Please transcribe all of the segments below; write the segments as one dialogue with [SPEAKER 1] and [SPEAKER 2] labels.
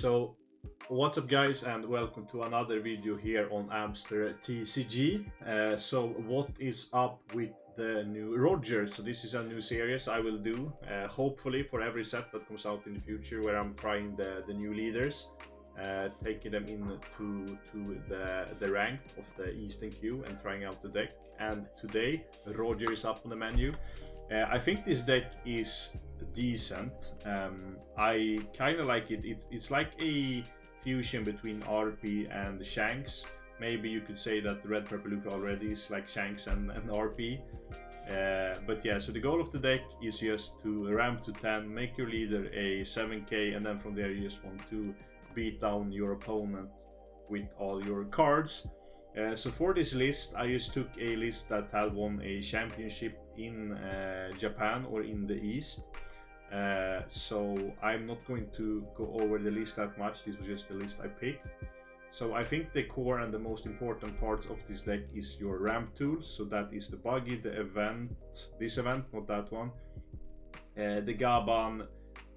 [SPEAKER 1] So, what's up guys, and welcome to another video here on Amster TCG. So what is up with the new Roger? So this is a new series I will do, hopefully for every set that comes out in the future, where I'm trying the new leaders, taking them into the rank of the Eastern queue and trying out the deck. And today Roger is up on the menu. I think this deck is decent. I kind of like it. It's like a fusion between RP and Shanks. Maybe you could say that the Red Purple Luffy already is like Shanks and RP. But yeah, so the goal of the deck is just to ramp to 10, make your leader a 7k, and then from there you just want to beat down your opponent with all your cards. So for this list, I just took a list that had won a championship in Japan or in the East. So I'm not going to go over the list that much. This was just the list I picked. So I think the core and the most important parts of this deck is your ramp tools. So that is the buggy, the event, this event, not that one, the Gaban,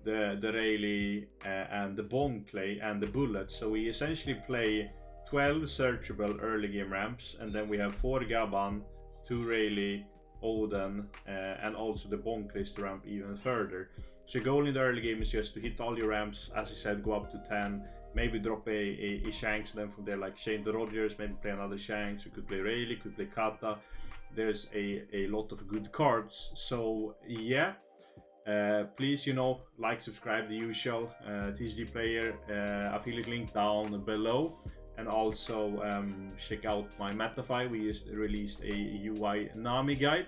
[SPEAKER 1] the Rayleigh, and the Bomb Clay and the Bullet. So we essentially play 12 searchable early game ramps, and then we have 4 Gaban, 2 Rayleigh, Odin, and also the Bomb Clays to ramp even further. So your goal in the early game is just to hit all your ramps, as I said, go up to 10, maybe drop a Shanks, and then from there like Shane the Rogers, maybe play another Shanks. We could play Rayleigh, could play Kata. There's a lot of good cards. So yeah, please, like, subscribe, the usual. TCG player, affiliate link down below. And also check out my Metafy. We just released a UI Nami guide,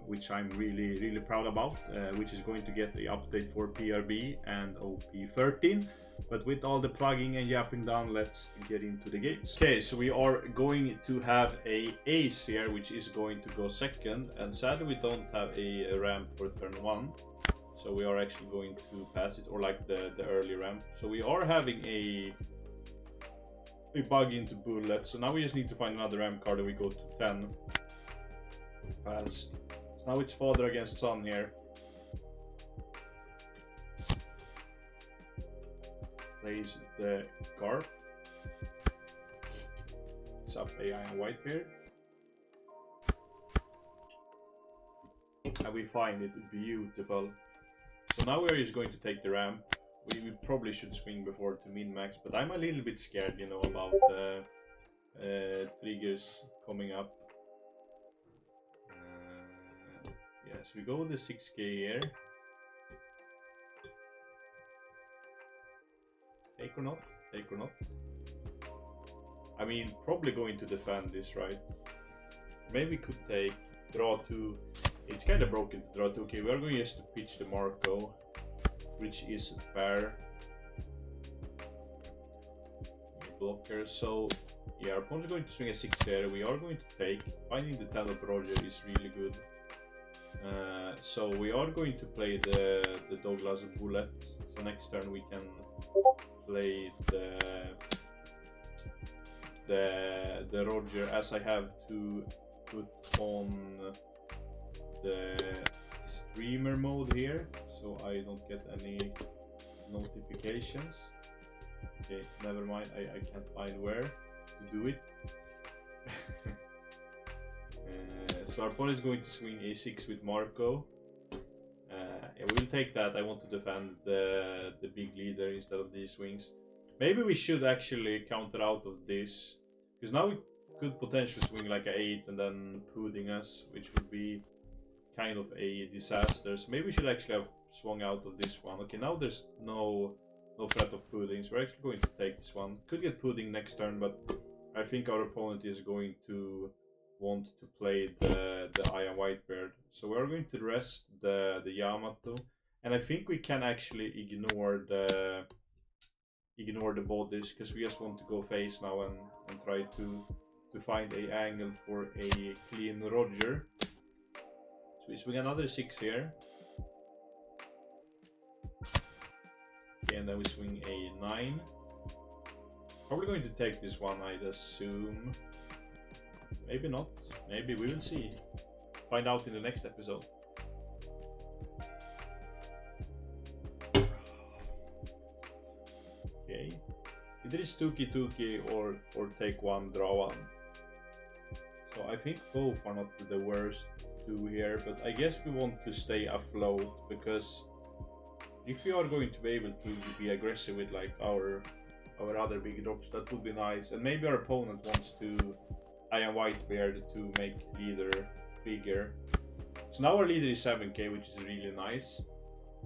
[SPEAKER 1] which I'm really proud about, which is going to get the update for PRB and OP13. But with all the plugging and yapping down, let's get into the games. Okay, so we are going to have a ace here, which is going to go second, and sadly we don't have a ramp for turn 1. So we are actually going to pass it, or like the early ramp. So we are having a bug into Bullet, so now we just need to find another ramp card and we go to 10 fast. So now it's father against son here. Plays the Garp. It's up AI and Whitebeard, and we find it beautiful. So now we're just going to take the ramp. We probably should swing before to min-max, but I'm a little bit scared, about triggers coming up. Yes, we go with the 6k here. Take or not? Take or not? I mean, probably going to defend this, right? Maybe we could take draw 2. It's kind of broken to draw 2. Okay, we are going just to pitch the Marco, which is fair. Blocker. So yeah, our opponent is going to swing a 6 here. We are going to take. Finding the 10 of Roger is really good. So we are going to play the Douglas Bullet. So next turn we can play the Roger, as I have to put on the streamer mode here, so I don't get any notifications. Okay, never mind, I can't find where to do it. So our opponent is going to swing a6 with Marco. Yeah, we'll take that. I want to defend the big leader instead of these swings. Maybe we should actually counter out of this, because now we could potentially swing like an 8 and then pudding us, which would be kind of a disaster. So maybe we should actually have swung out of this one. Okay, now there's no threat of pudding, so we're actually going to take this one. Could get pudding next turn, but I think our opponent is going to want to play the Iron Whitebeard. So we're going to rest the Yamato, and I think we can actually ignore the bodies, because we just want to go face now and try to find a angle for a clean Roger. So we swing another 6 here. Okay, and then we swing a 9. Probably going to take this one, I'd assume. Maybe not. Maybe we will see. Find out in the next episode. Okay. Either it's Tuki or take one, draw one. So I think both are not the worst to do here, but I guess we want to stay afloat, because if we are going to be able to be aggressive with like our other big drops, that would be nice. And maybe our opponent wants to Iron Whitebeard to make leader bigger. So now our leader is 7k, which is really nice.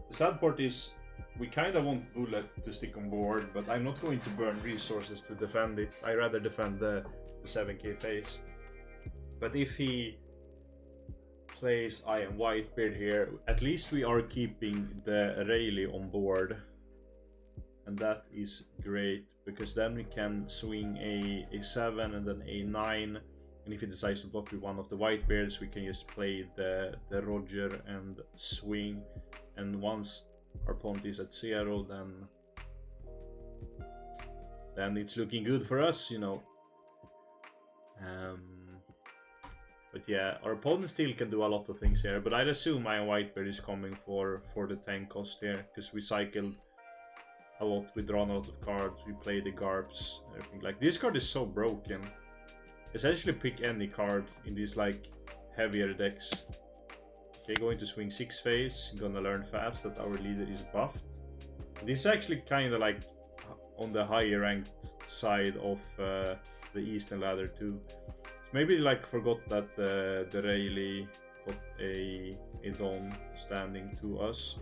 [SPEAKER 1] The sad part is we kind of want Bullet to stick on board, but I'm not going to burn resources to defend it. I rather defend the 7k face. But if he plays Iron Whitebeard here, at least we are keeping the Rayleigh on board. And that is great, because then we can swing a 7 and then a 9. And if he decides to block with one of the Whitebeards, we can just play the Roger and swing. And once our opponent is at 0, then it's looking good for us, you know. But yeah, our opponent still can do a lot of things here. But I'd assume Iron Whitebeard is coming for the 10 cost here, because we cycled a lot, we drawn a lot of cards, we play the Garps, everything. Like, this card is so broken. Essentially pick any card in these like heavier decks. Okay, going to swing 6 phase, gonna learn fast that our leader is buffed. This is actually kind of like on the higher ranked side of the Eastern ladder too. So maybe like forgot that the Rayleigh got a Don standing to us.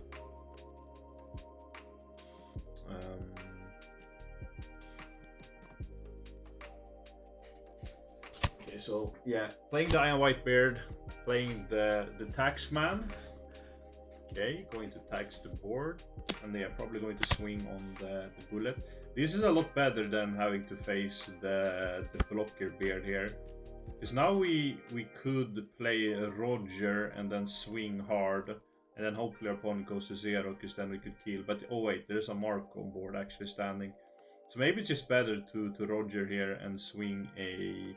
[SPEAKER 1] Okay, so yeah, playing the Iron Whitebeard, playing the Taxman. Okay, going to tax the board, and they are probably going to swing on the Bullet. This is a lot better than having to face the blocker beard here, because now we could play a Roger and then swing hard, and then hopefully our opponent goes to 0, because then we could kill. But oh wait, there's a mark on board actually standing, so maybe it's just better to Roger here and swing a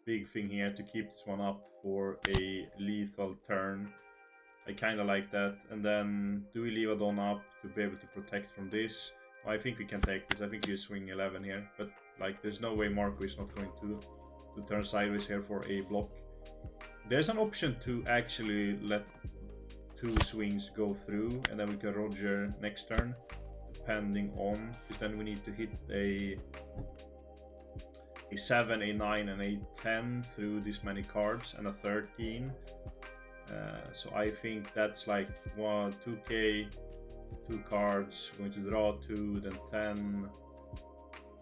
[SPEAKER 1] big thing here to keep this one up for a lethal turn. I kind of like that. And then do we leave a Don up to be able to protect from this? Well, I think we can take this. I think you swing 11 here, but like there's no way Marco is not going to turn sideways here for a block. There's an option to actually let 2 swings go through, and then we can Roger next turn, depending on, because then we need to hit a 7, a 9, and a 10 through this many cards, and a 13. So I think that's like 2k, 2 cards, going to draw 2, then 10,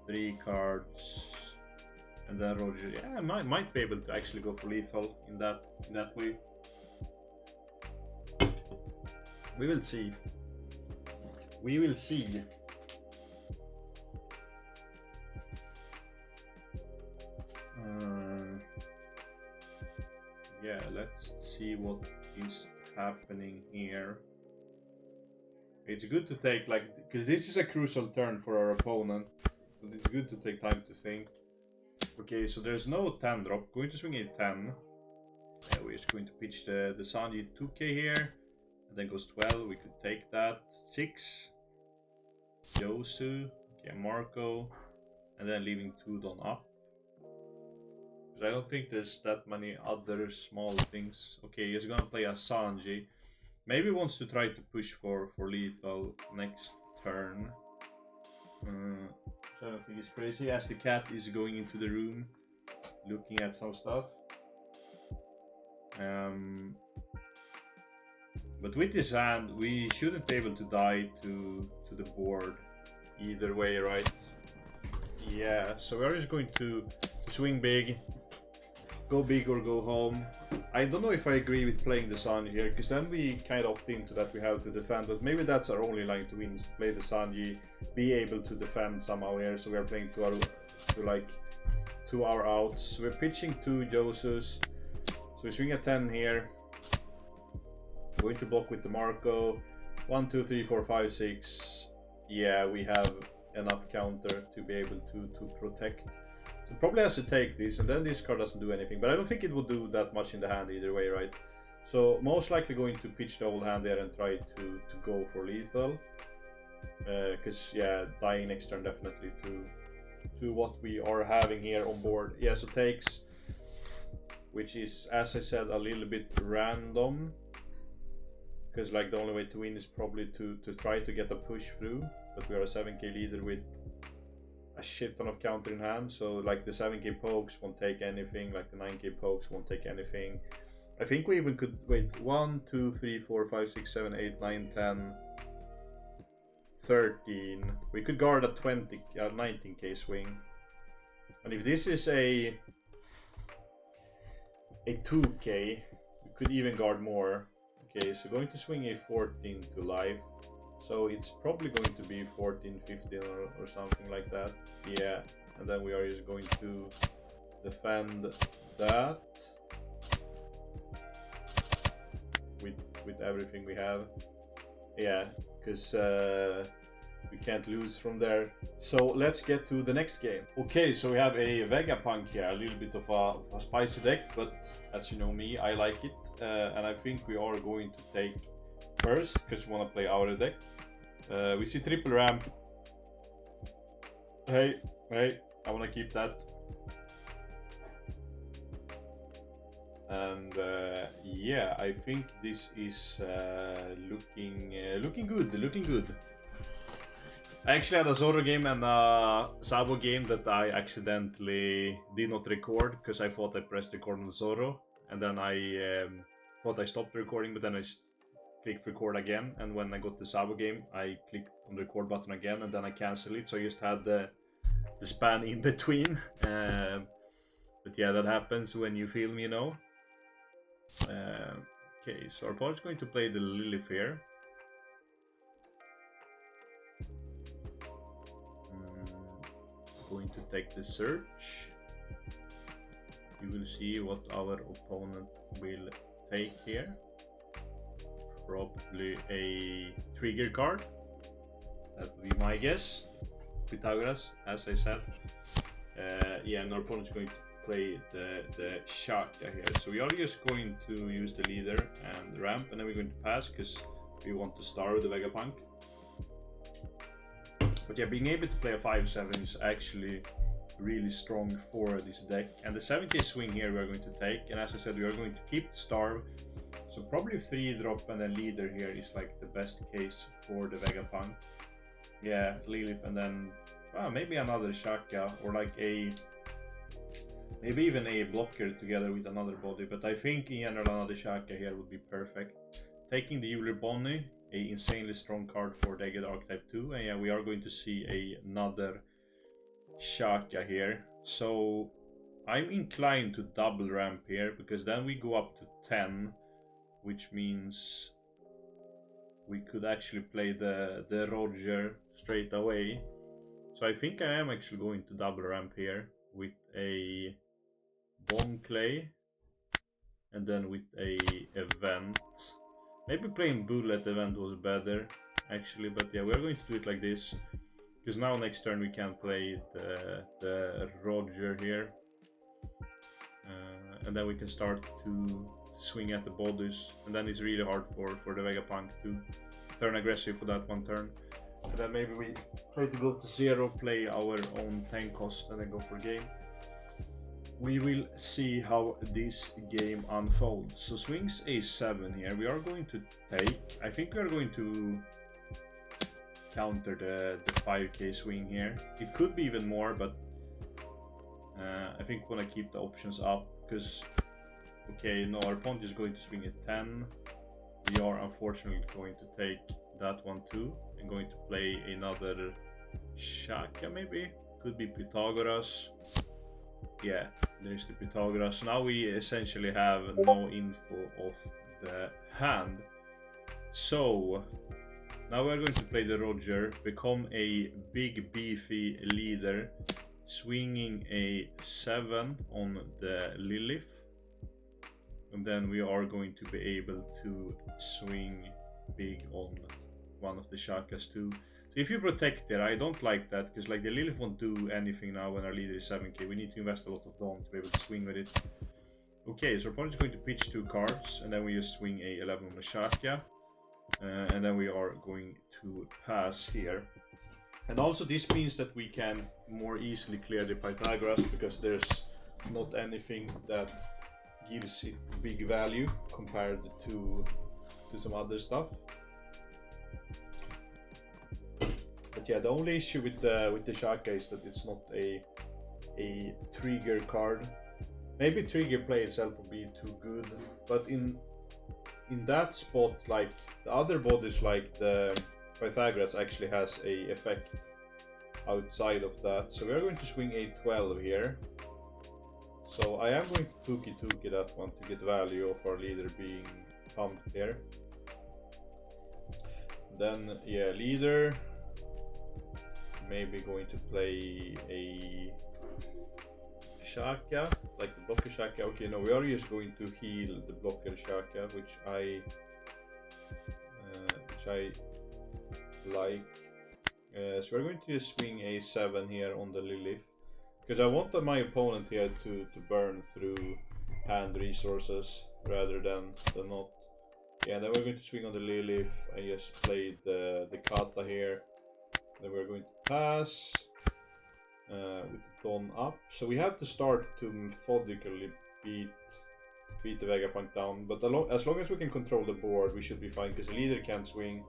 [SPEAKER 1] 3 cards, and then Roger. Yeah, I might be able to actually go for lethal in that way. We will see. We will see. Yeah, let's see what is happening here. It's good to take, like, because this is a crucial turn for our opponent, so it's good to take time to think. Okay, so there's no 10 drop. Going to swing a 10. Yeah, we're just going to pitch the Sanji 2k here, and then goes 12. We could take that. 6. Yosu. Okay, Marco, and then leaving 2 Don up. I don't think there's that many other small things. Okay, he's gonna play a Sanji. Maybe wants to try to push for lethal next turn. So I don't think it's crazy, as the cat is going into the room, looking at some stuff. But with this hand, we shouldn't be able to die to the board either way, right? Yeah, so we're just going to swing big. Go big or go home. I don't know if I agree with playing the Sanji here, because then we kind of opt into that we have to defend, but maybe that's our only line to win, is to play the Sanji, be able to defend somehow here, so we are playing to our outs. We're pitching 2 Josus, so we swing a 10 here, going to block with the Marco. 1, 2, 3, 4, 5, 6. Yeah, we have enough counter to be able to protect. So probably has to take this, and then this card doesn't do anything, but I don't think it will do that much in the hand either way, right? So most likely going to pitch the old hand there and try to go for lethal. Because yeah, dying next turn definitely to what we are having here on board. Yeah, so takes, which is, as I said, a little bit random. Because like the only way to win is probably to try to get a push through. But we are a 7k leader with a shit ton of counter in hand. So like the 7k pokes won't take anything. Like the 9k pokes won't take anything. I think we even could wait 1, 2, 3, 4, 5, 6, 7, 8, 9, 10, 13. We could guard a 19k swing. And if this is a 2k, we could even guard more. Okay, so going to swing a 14 to life. So it's probably going to be 14, 15 or something like that. Yeah, and then we are just going to defend that with everything we have. Yeah, because we can't lose from there. So let's get to the next game. Okay, so we have a Vegapunk here, a little bit of a spicy deck, but as you know me, I like it. And I think we are going to take first, because we want to play our deck. We see triple ramp. Hey, I want to keep that. And yeah, I think this is looking good. I actually had a Zoro game and a Sabo game that I accidentally did not record because I thought I pressed record on Zoro, and then I thought I stopped recording, but then I clicked record again, and when I got the Sabo game I clicked on the record button again, and then I canceled it, so I just had the span in between. But yeah, that happens when you film, you know. Okay, so our opponent's going to play the Lilith here. Going to take the search. You will see what our opponent will take here. Probably a trigger card. That would be my guess. Pythagoras, as I said. Yeah, and our opponent's going to play the Shaka here. So we are just going to use the leader and ramp, and then we're going to pass because we want to start with the Vegapunk. But yeah, being able to play a 5-7 is actually really strong for this deck. And the 7k swing here we are going to take. And as I said, we are going to keep the Starve. So probably 3 drop and then leader here is like the best case for the Vegapunk. Yeah, Lilith and then maybe another Shaka or like maybe even a blocker together with another body. But I think in general another Shaka here would be perfect. Taking the Euler Bonnie, a insanely strong card for Deged Archetype 2, and yeah, we are going to see another Shaka here. So I'm inclined to double ramp here, because then we go up to 10, which means we could actually play the Roger straight away. So I think I am actually going to double ramp here with a Bomb Clay and then with a event. Maybe playing Bullet event was better, actually, but yeah, we're going to do it like this. Because now next turn we can play the Roger here. And then we can start to swing at the bodies. And then it's really hard for the Vegapunk to turn aggressive for that one turn. And then maybe we try to go to 0, play our own tank cost, and then go for game. We will see how this game unfolds. So swings a7 here. We are going to take. I think we are going to counter the 5k swing here. It could be even more, but I think we want to keep the options up because, okay, no, our opponent is going to swing a 10. We are unfortunately going to take that one too and going to play another Shaka maybe. Could be Pythagoras. Yeah, there's the Pythagoras. So now we essentially have no info of the hand. So now we're going to play the Roger, become a big beefy leader, swinging a 7 on the Lilith. And then we are going to be able to swing big on one of the Shakas too. So if you protect there, I don't like that, because like the Lilith won't do anything now when our leader is 7k. We need to invest a lot of Dawn to be able to swing with it. Okay, so our opponent is going to pitch 2 cards, and then we just swing a 11 on the Shaka. and then we are going to pass here. And also this means that we can more easily clear the Pythagoras, because there's not anything that gives it big value compared to some other stuff. But yeah, the only issue with the Shaka is that it's not a trigger card. Maybe trigger play itself would be too good, but in that spot, like the other bodies, like the Pythagoras actually has a effect outside of that. So we are going to swing a 12 here. So I am going to Tuki that one to get value of our leader being pumped here. Then yeah, leader. Maybe going to play a Shaka, like the blocker Shaka. Okay, no, we are just going to heal the blocker Shaka, which I like. So we're going to just swing a 7 here on the Lilith, because I want my opponent here to burn through hand resources rather than not. Yeah, then we're going to swing on the Lilith. I just played the Kata here. Then we're going to pass with the Dawn up. So we have to start to methodically beat the Vegapunk down. But as long as we can control the board, we should be fine, because the leader can't swing.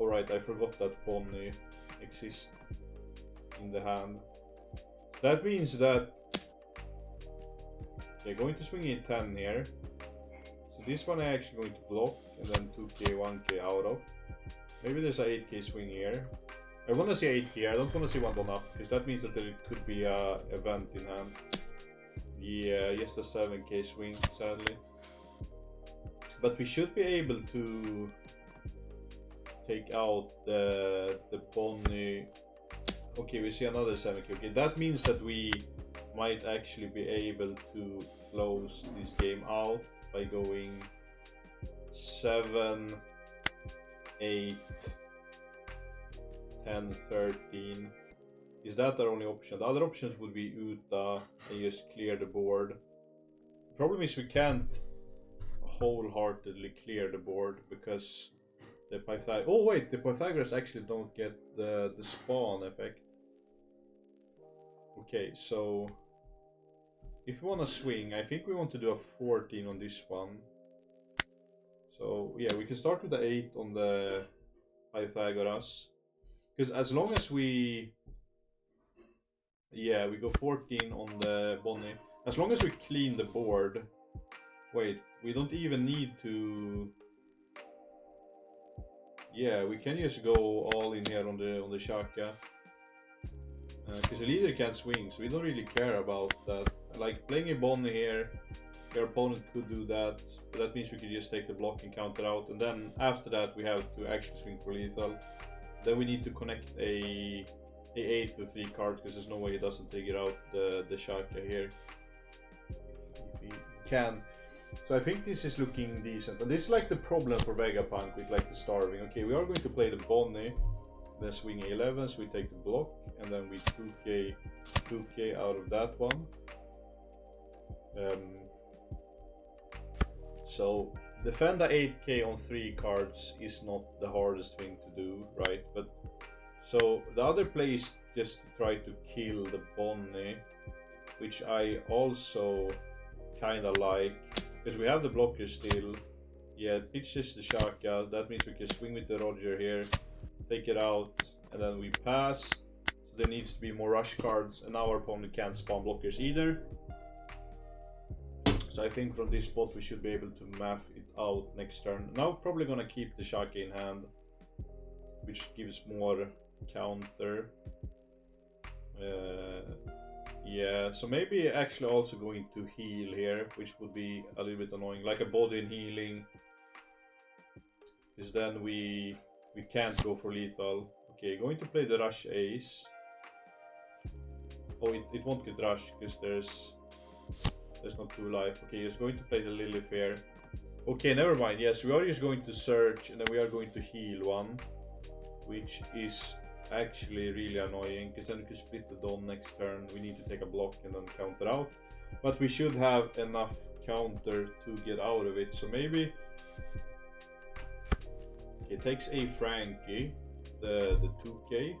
[SPEAKER 1] Alright, I forgot that Bonnie exists in the hand. That means that they're going to swing in 10 here. So this one I'm actually going to block, and then 2k, 1k out of. Maybe there's a 8k swing here. I want to see 8k, I don't want to see one Dawn up, because that means that there could be a event in hand. Yeah, just a 7k swing, sadly. But we should be able to take out the Bonnie. Okay, we see another 7k. Okay, that means that we might actually be able to close this game out by going 7, 8, 10, 13. Is that our only option? The other options would be Uta and just clear the board. The problem is we can't wholeheartedly clear the board, because the Pythagoras... Oh wait, the Pythagoras actually don't get the spawn effect. Okay, so if we want to swing, I think we want to do a 14 on this one. So yeah, we can start with the 8 on the Pythagoras. Because as long as we... Yeah, we go 14 on the Bonnie. As long as we clean the board... Wait, we don't even need to... Yeah, we can just go all in here on the Shaka. Because the leader can't swing, so we don't really care about that. Like, playing a Bonnie here, your opponent could do that, but that means we could just take the block and counter out, and then after that we have to actually swing for lethal. Then we need to connect a 8 to 3 card, because there's no way it doesn't take it out the Shaka here. If we can. So I think this is looking decent, and this is like the problem for Vegapunk with like the starving. Okay, we are going to play the Bonnie, then swing 11, so we take the block, and then we 2k out of that one. So defend the 8k on 3 cards is not the hardest thing to do, right? But so the other play is just to try to kill the Bonnie, which I also kinda like, because we have the blocker still. Yeah, it pitches the Shaka, that means we can swing with the Roger here, take it out, and then we pass. So there needs to be more rush cards, and now our opponent can't spawn blockers either. So I think from this spot we should be able to math it out next turn. Now probably gonna keep the Shaka in hand, which gives more counter. Yeah, so maybe actually also going to heal here, which would be a little bit annoying, like a body in healing. Because then we can't go for lethal. Okay, going to play the rush ace. Oh, it won't get rushed because there's not 2 life. Okay, he's going to play the Lilith here. Okay, never mind. Yes, we are just going to search, and then we are going to heal 1, which is actually really annoying, because then we can split the Dawn next turn. We need to take a block and then counter out, but we should have enough counter to get out of it. So maybe It takes a Frankie, the 2K.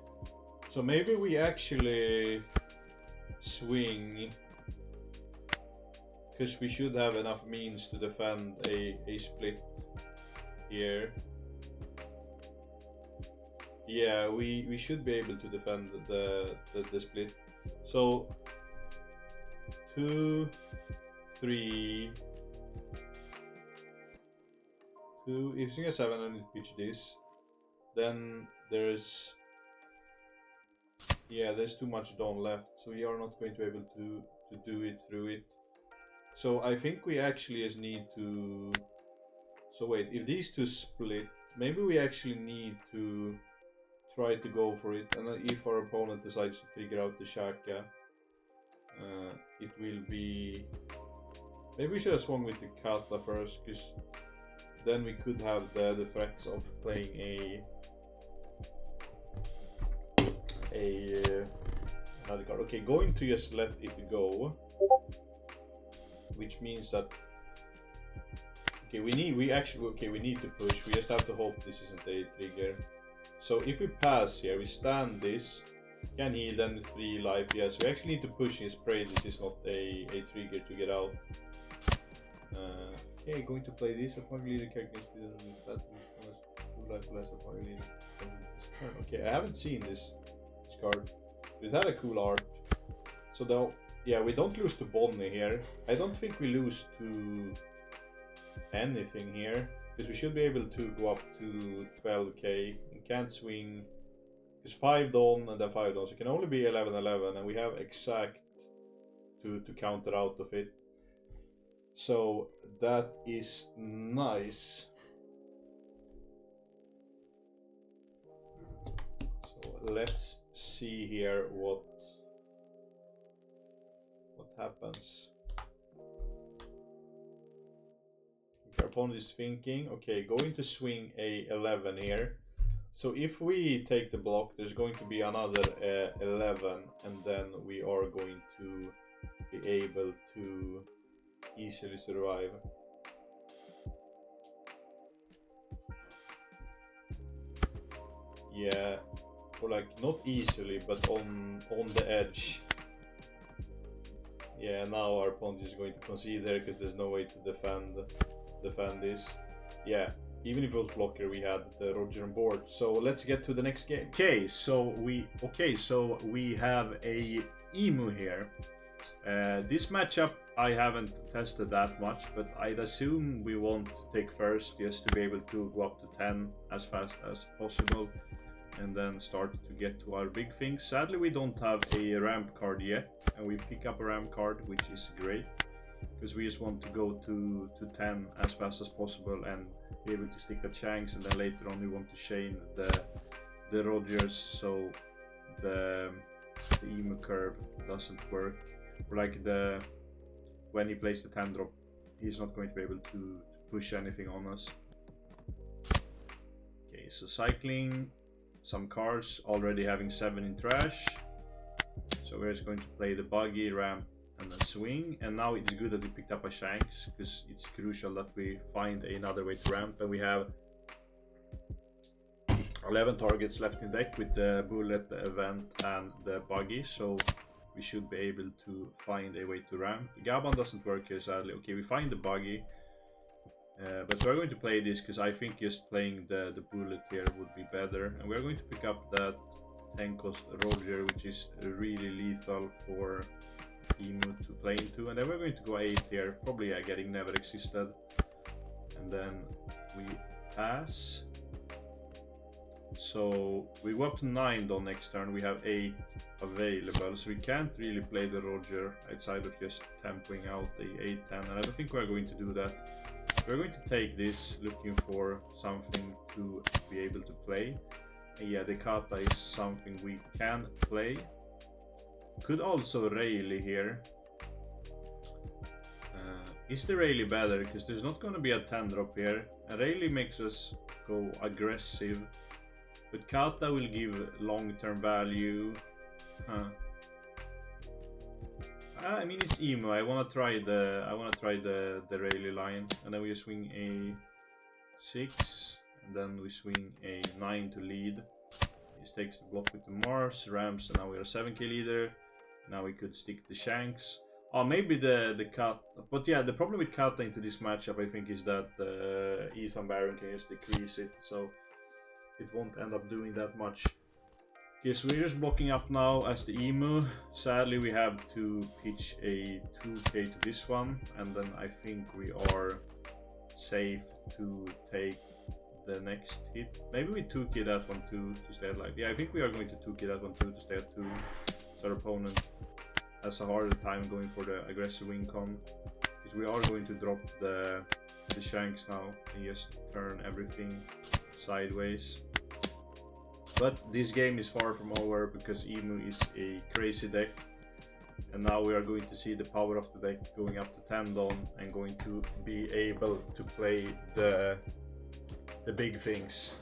[SPEAKER 1] So maybe we actually swing, because we should have enough means to defend a split here. Yeah, we should be able to defend the split. So 2, 3, 2. If you get 7 and pitch this, then there's too much dawn left, so we are not going to be able to do it through it. So I think we actually just need to. So wait, if these two split, maybe we actually need to try to go for it, and then if our opponent decides to figure out the Shaka, it will be. Maybe we should have swung with the Kata first, because then we could have the threats of playing another card. Okay, going to just let it go, which means that we need to push. We just have to hope this isn't a trigger. So if we pass here, we stand this, can heal them 3 life. Yes, we actually need to push and spray. This is not a trigger to get out. Okay, going to play this. Apparently the character is that 2 life less. Okay, I haven't seen this card. It had a cool art. So though, yeah, we don't lose to Bonnie here. I don't think we lose to anything here, because we should be able to go up to 12k and can't swing, because 5 dawn and then 5 dawn, so it can only be 11-11, and we have exact to counter out of it. So that is nice. So let's see here what happens. Our opponent is thinking, okay, going to swing a 11 here. So if we take the block, there's going to be another 11, and then we are going to be able to easily survive. Yeah, or like not easily, but on the edge. Yeah, now our opponent is going to concede there because there's no way to defend this. Yeah, even if it was blocker, we had the Roger on board. So let's get to the next game. Okay, so we have a Emu here. This matchup I haven't tested that much, but I'd assume we won't take first just to be able to go up to 10 as fast as possible, and then start to get to our big things. Sadly, we don't have a ramp card yet, and we pick up a ramp card, which is great, because we just want to go to 10 as fast as possible and be able to stick a Shanks, and then later on we want to chain the Rogers, so the Emu curve doesn't work. Or like when he plays the 10 drop, he's not going to be able to push anything on us. Okay, so cycling some cars, already having 7 in trash. So we're just going to play the buggy, ramp, and then swing. And now it's good that we picked up a Shanks, because it's crucial that we find another way to ramp. And we have 11 targets left in deck with the bullet, the event, and the buggy. So we should be able to find a way to ramp. Gaban doesn't work here, sadly. Okay, we find the buggy. But we're going to play this because I think just playing the bullet here would be better. And we're going to pick up that 10 cost Roger, which is really lethal for Emu to play into. And then we're going to go 8 here, probably getting never existed. And then we pass. So we go up to 9 on next turn, we have 8 available, so we can't really play the Roger outside of just tempoing out the 8-10, and I don't think we're going to do that. We're going to take this, looking for something to be able to play. And yeah, the Kata is something we can play. Could also Rayleigh here. Is the Rayleigh better? Because there's not going to be a 10 drop here. And Rayleigh makes us go aggressive. But Kata will give long-term value. I mean, it's Emo. I wanna try the Rayleigh line, and then we swing a 6, and then we swing a 9 to lead. He takes the block with the Mars, Rams, and now we are 7k leader. Now we could stick the Shanks. Oh, maybe the cut. But yeah, the problem with Kata into this matchup, I think, is that Ethan Baron can just decrease it, so it won't end up doing that much. Okay, so we're just blocking up now as the Emu. Sadly, we have to pitch a 2k to this one, and then I think we are safe to take the next hit. Maybe we 2k that one too to stay at life. Yeah, I think we are going to 2k that one too to stay at 2. So our opponent has a harder time going for the aggressive win con, because we are going to drop the Shanks now and just turn everything sideways. But this game is far from over, because Emu is a crazy deck, and now we are going to see the power of the deck going up to Tendon and going to be able to play the big things.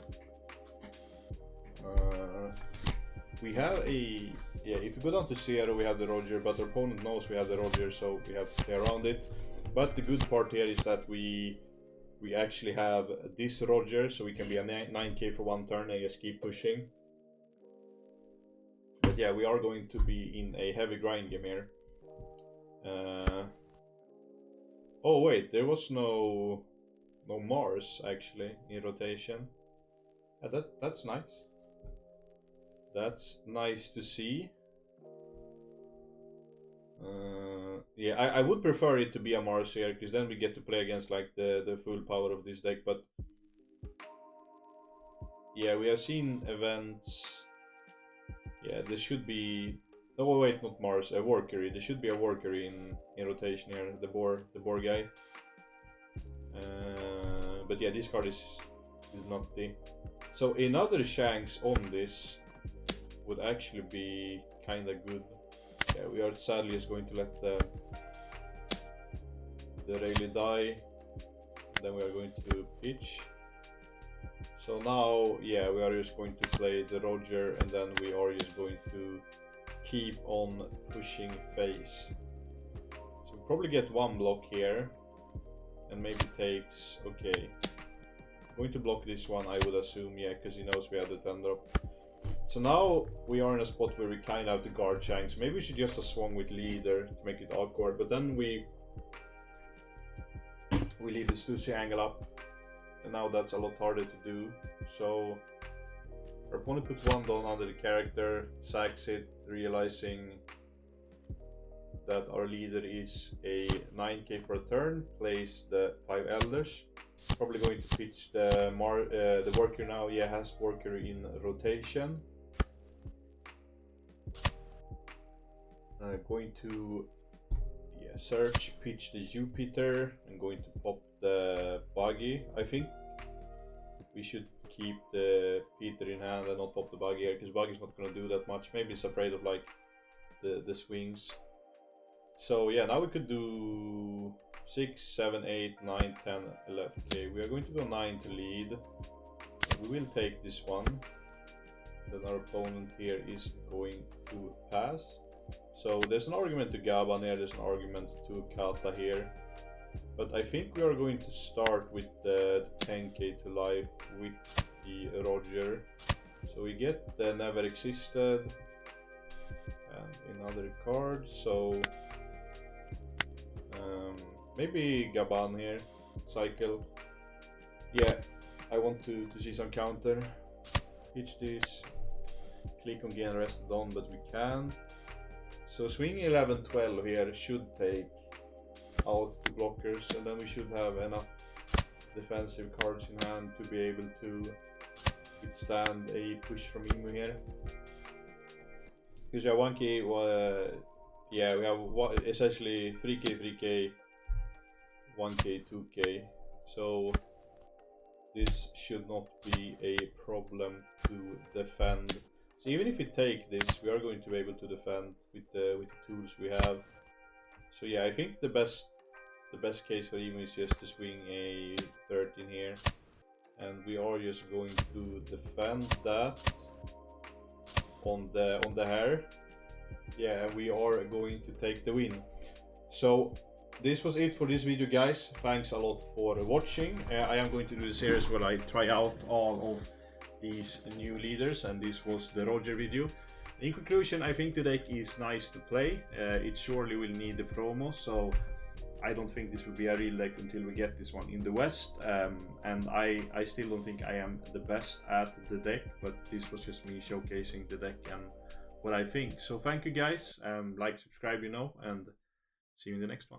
[SPEAKER 1] We have a, yeah, if you go down to 0 we have the Roger, but our opponent knows we have the Roger, so we have to play around it. But the good part here is that we actually have this Roger, so we can be a 9k for one turn and just keep pushing. But yeah, we are going to be in a heavy grind game here. Oh wait, there was no Mars actually in rotation. Yeah, that's nice. That's nice to see. Yeah, I would prefer it to be a Mars here, because then we get to play against like the full power of this deck. But yeah, we have seen events. Yeah, there should be. Oh wait, not Mars, a Workery. There should be a Workery in rotation here. The boar guy. But yeah, this card is nutty. So another Shanks on this would actually be kind of good. Yeah, we are sadly just going to let the Rayleigh die. Then we are going to pitch. So now, yeah, we are just going to play the Roger, and then we are just going to keep on pushing face. So we probably get one block here, and maybe takes, okay. Going to block this one, I would assume, yeah, because he knows we have the 10 drop. So now we are in a spot where we kind of have to guard Shanks. Maybe we should just have swung with leader to make it awkward, but then we leave the Stussy angle up, and now that's a lot harder to do. So our opponent puts one down under the character, sacks it, realizing that our leader is a 9k for a turn, plays the 5 elders. Probably going to pitch the worker now. Yeah, has worker in rotation. Going to search, pitch the Jupiter. I'm going to pop the buggy. I think we should keep the Peter in hand and not pop the buggy here, because buggy's not going to do that much. Maybe it's afraid of like the swings. So yeah, now we could do 6, 7, 8, 9, 10, 11. Okay, we are going to go 9 to lead. We will take this one. Then our opponent here is going to pass. So there's an argument to Gaban here, there's an argument to Kata here. But I think we are going to start with the 10k to life with the Roger. So we get the Never Existed and another card. So maybe Gaban here, cycle. Yeah, I want to see some counter. Pitch this, click on gain rested on, but we can't. So swing 11, 12 here should take out the blockers, and then we should have enough defensive cards in hand to be able to withstand a push from Emu here. Because yeah, 1k, yeah, we have essentially 3k, 3k, 1k, 2k. So this should not be a problem to defend. So even if we take this, we are going to be able to defend with the tools we have. So yeah, I think the best case for Emu is just to swing a 13 here, and we are just going to defend that on the hair. Yeah, we are going to take the win. So this was it for this video, guys. Thanks a lot for watching. I am going to do the series where I try out all of these new leaders, and this was the Roger video. In conclusion, I think the deck is nice to play. It surely will need the promo, so I don't think this will be a real deck until we get this one in the West. And I still don't think I am the best at the deck, but this was just me showcasing the deck and what I think. So thank you guys, like, subscribe, and see you in the next one.